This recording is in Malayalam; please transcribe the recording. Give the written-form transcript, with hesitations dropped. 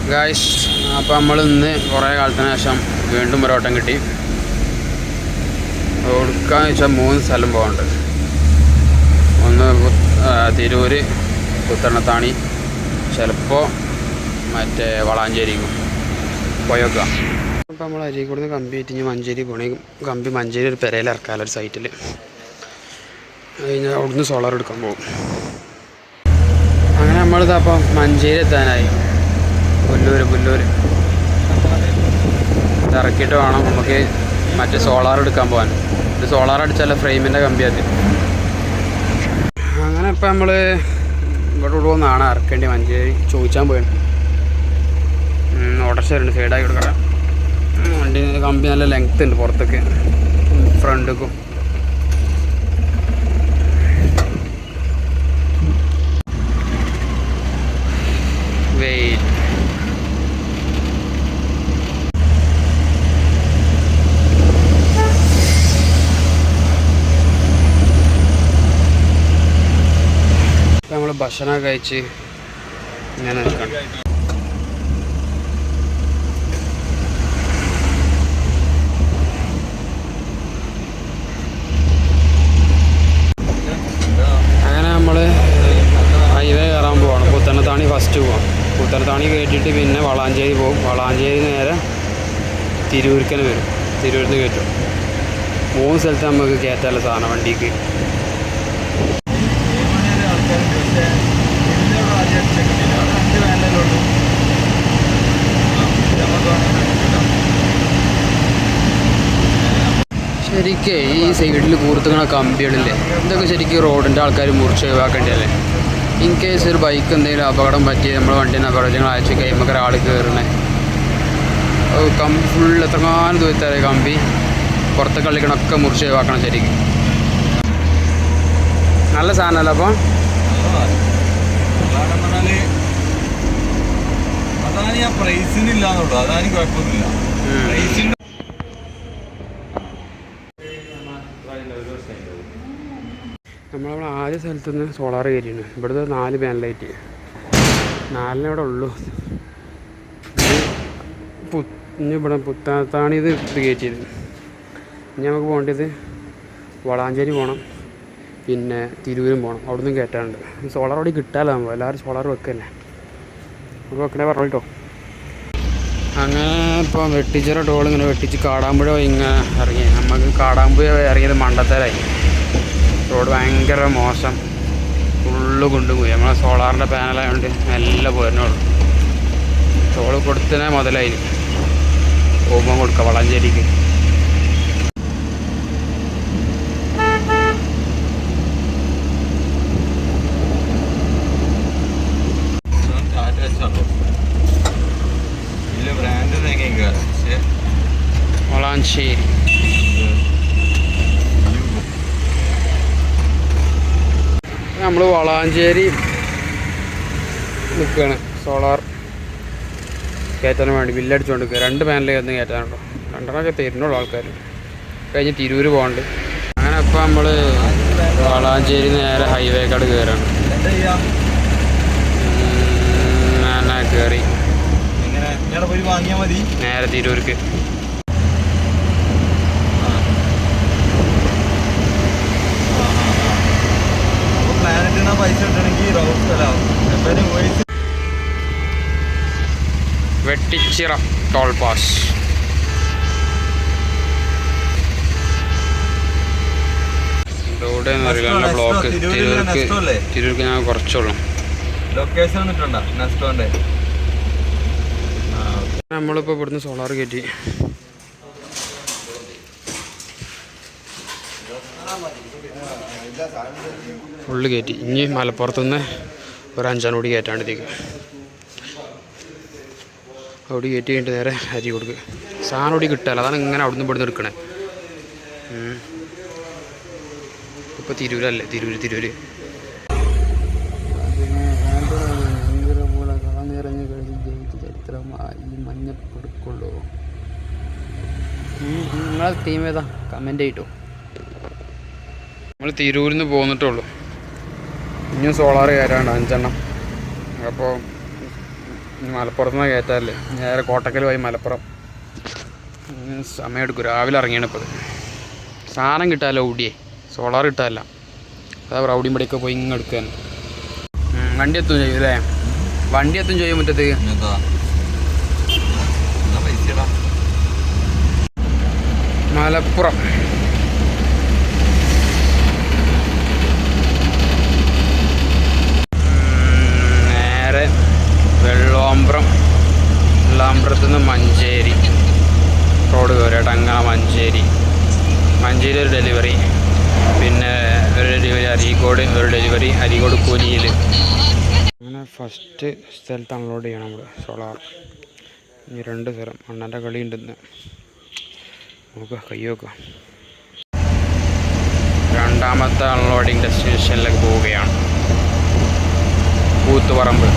ഗായ്സ്, അപ്പോൾ നമ്മൾ ഇന്ന് കുറേ കാലത്തിന് ശേഷം വീണ്ടും ഒരു ഓട്ടം കിട്ടി. കൊടുക്കാന്ന് വെച്ചാൽ 3 സ്ഥലം പോകാനുണ്ട്. ഒന്ന് തിരൂർ, പുത്തനത്താണി, ചിലപ്പോൾ മറ്റേ വളാഞ്ചേരിക്കും പോയേക്കാം. അപ്പോൾ നമ്മൾ അരീക്കോട് നിന്ന് കമ്പി ഏറ്റിഞ്ഞ് മഞ്ചേരി പോകണമെങ്കിൽ കമ്പി മഞ്ചേരി ഒരു പെരയിൽ ഇറക്കാമല്ലോ ഒരു സൈറ്റിൽ. കഴിഞ്ഞാൽ അവിടുന്ന് സോളാർ എടുക്കാൻ പോകും. അങ്ങനെ നമ്മളിത് അപ്പം മഞ്ചേരി എത്താനായി. പുല്ലൂർ ഇറക്കിയിട്ട് വേണം നമുക്ക് മറ്റേ സോളാർ എടുക്കാൻ പോകാൻ. ഇത് സോളാർ അടിച്ചാൽ ഫ്രെയിമിൻ്റെ കമ്പി അത്. അങ്ങനെ ഇപ്പം നമ്മൾ ഇവിടെ ഉള്ളൂന്നാണ് ഇറക്കേണ്ടി. മഞ്ചേരി ചോദിച്ചാൽ പോയി. ഓട്ടർഷ ഉണ്ട് സൈഡായി കൊടുക്കണം. വണ്ടി കമ്പി നല്ല ലെങ്ത് ഉണ്ട് പുറത്തേക്ക് ഫ്രണ്ടിക്കും. വെയിറ്റ് നമ്മൾ ഭക്ഷണം കഴിച്ച് ഇങ്ങനെ നിൽക്കണം. അങ്ങനെ നമ്മൾ ഹൈവേ കയറാൻ പോവാണ്. പുത്തനത്താണി ഫസ്റ്റ് പോവാം. പുത്തനത്താണി കയറ്റിയിട്ട് പിന്നെ വളാഞ്ചേരി പോകും. വളാഞ്ചേരി നേരെ തിരൂർക്കനെ വരും. തിരൂരിൽ നിന്ന് കയറ്റും. 3 സ്ഥലത്ത് നമുക്ക് കയറ്റാനുള്ള സാധനം വണ്ടിക്ക്. ശരിക്കും ഈ സൈഡിൽ കൂർത്തുകണ കമ്പികളില്ലേ, ഇതൊക്കെ ശരിക്കും റോഡിൻ്റെ ആൾക്കാർ മുറിച്ച് ഒഴിവാക്കേണ്ടതല്ലേ. ഇൻ കേസ് ഒരു ബൈക്ക് എന്തെങ്കിലും അപകടം പറ്റി നമ്മുടെ വണ്ടീനെ അപകടങ്ങൾ അയച്ച് കഴിയുമ്പോൾ ഒരാൾ കയറണേ കമ്പി ഫുൾ എത്രങ്ങാനും ദൂരത്തായ കമ്പി പുറത്തെ കളിക്കണമൊക്കെ മുറിച്ച് ഒഴിവാക്കണം. ശരിക്കും നല്ല സാധനമല്ല. അപ്പോൾ നമ്മളവിടെ ആദ്യ സ്ഥലത്തുനിന്ന് സോളാർ കയറ്റിയാണ്. ഇവിടുത്തെ 4 പാനലൈറ്റ് 4 ഇവിടെ ഉള്ളൂ. ഇനി ഇവിടെ പുത്തനത്താണി ഇത് കയറ്റിയത്. ഇനി നമുക്ക് പോകേണ്ടത് വളാഞ്ചേരി പോകണം, പിന്നെ തിരൂരും പോകണം. അവിടെ നിന്നും കയറ്റാറുണ്ട്. സോളാർ അവിടെ കിട്ടാമല്ലോ. നമ്മൾ എല്ലാവരും സോളാർ വെക്കല്ലേ. നമുക്ക് വെക്കണേ പറഞ്ഞോ. അങ്ങനെ ഇപ്പോൾ വെട്ടിച്ചിറ ടോൾ ഇങ്ങനെ വെട്ടിച്ച് കാടാമ്പുഴ ഇങ്ങനെ ഇറങ്ങി. നമുക്ക് കാടാമ്പുഴ ഇറങ്ങിയത് മണ്ടത്തരായി. റോഡ് ഭയങ്കര മോശം, ഫുള്ള് കൊണ്ടുപോയി. നമ്മളെ സോളാറിൻ്റെ പാനലായതുകൊണ്ട് എല്ലാം പോരുന്നുള്ളൂ. ടോൾ കൊടുത്തതിനെ മുതലായി പോകുമ്പോൾ കൊടുക്കുക വളാഞ്ചേരിക്ക്. വളാഞ്ചേരി നമ്മൾ വളാഞ്ചേരി നിൽക്കുകയാണ്. സോളാർ കയറ്റാൻ വേണ്ടി ബില്ലടിച്ചുകൊണ്ട് നിൽക്കുക. 2 പാനലിൽ ഒന്ന് കയറ്റാനുണ്ടോ. 2 തരുന്നുള്ളൂ ആൾക്കാർ. കഴിഞ്ഞ് തിരൂർ പോകണ്ട്. അങ്ങനെ ഇപ്പോൾ നമ്മൾ വളാഞ്ചേരി നേരെ ഹൈവേക്കാട് കയറാണ്. ഞാൻ കയറി നേരെ തിരൂർക്ക്. Vettichira toll pass. ഇവിടെ നല്ല ബ്ലോക്ക്. തിരൂർക്ക് ഞാൻ കുറച്ചുള്ളൂ. നമ്മളിപ്പോൾ ഇവിടുന്ന് സോളാർ കയറ്റി. ഫുള്ള് കയറ്റി. ഇനി മലപ്പുറത്തുനിന്ന് ഒരു 5 കൂടി കയറ്റാണ്ട് ഇതിക്ക്. അവിടെ കയറ്റി കഴിഞ്ഞിട്ട് നേരെ അരി കൊടുക്കുക. സാധനം കൂടി കിട്ടാല്ല. അതാണ് ഇങ്ങനെ അവിടുന്ന് ഇവിടുന്ന് എടുക്കണേ. ഇപ്പോൾ തിരൂരല്ലേ. തിരൂര് ഭയങ്കര പോലെ കളം നിറഞ്ഞ് കളിച്ച് ജയിച്ച ചരിത്രമായി ഈ മഞ്ഞപ്പെടുക്കുള്ളൂ. നിങ്ങളെ ടീം ഏതാ? കമൻ്റ് ചെയ്തിട്ടോ. നമ്മൾ തിരൂരിൽ നിന്ന് പോന്നിട്ടുള്ളൂ. ഇനിയും സോളാർ കയറാണ്ട് 5 എണ്ണം. അപ്പോൾ മലപ്പുറത്ത് നിന്ന് കയറ്റാറില്ലേ, നേരെ കോട്ടക്കൽ പോയി മലപ്പുറം. സമയമെടുക്കും, രാവിലെ ഇറങ്ങിയാണ് ഇപ്പോൾ. സാധനം കിട്ടാമല്ലോ, ഊടിയേ സോളാർ കിട്ടാമല്ല, അതാ റൗഡിയും പടിയൊക്കെ പോയി ഇങ്ങനെ എടുക്കാൻ. വണ്ടി എത്തും ചെയ്യും അല്ലേ, വണ്ടി എത്തും ചെയ്യും മുറ്റത്ത്. മലപ്പുറം നേരെ വെള്ളാമ്പ്രം, വെള്ളാമ്പ്രത്ത് നിന്ന് മഞ്ചേരി റോഡ് കയറിയിട്ട് അങ്ങനെ മഞ്ചേരി ഒരു ഡെലിവറി, പിന്നെ ഒരു ഡെലിവറി അരീക്കോട്, ഒരു ഡെലിവറി അരീക്കോട് കുനിയിൽ. അങ്ങനെ ഫസ്റ്റ് സ്ഥലത്ത് അൺലോഡ് ചെയ്യണം നമ്മൾ സോളാർ. ഇനി 2 സ്ഥലം അണ്ണൻ്റെ കളി ഉണ്ടെന്ന് നോക്കുക, കൈ നോക്കുക. രണ്ടാമത്തെ അൺലോഡിങ് ഡെസ്റ്റിനേഷനിലേക്ക് പോവുകയാണ്. കൂത്തുപറമ്പ്.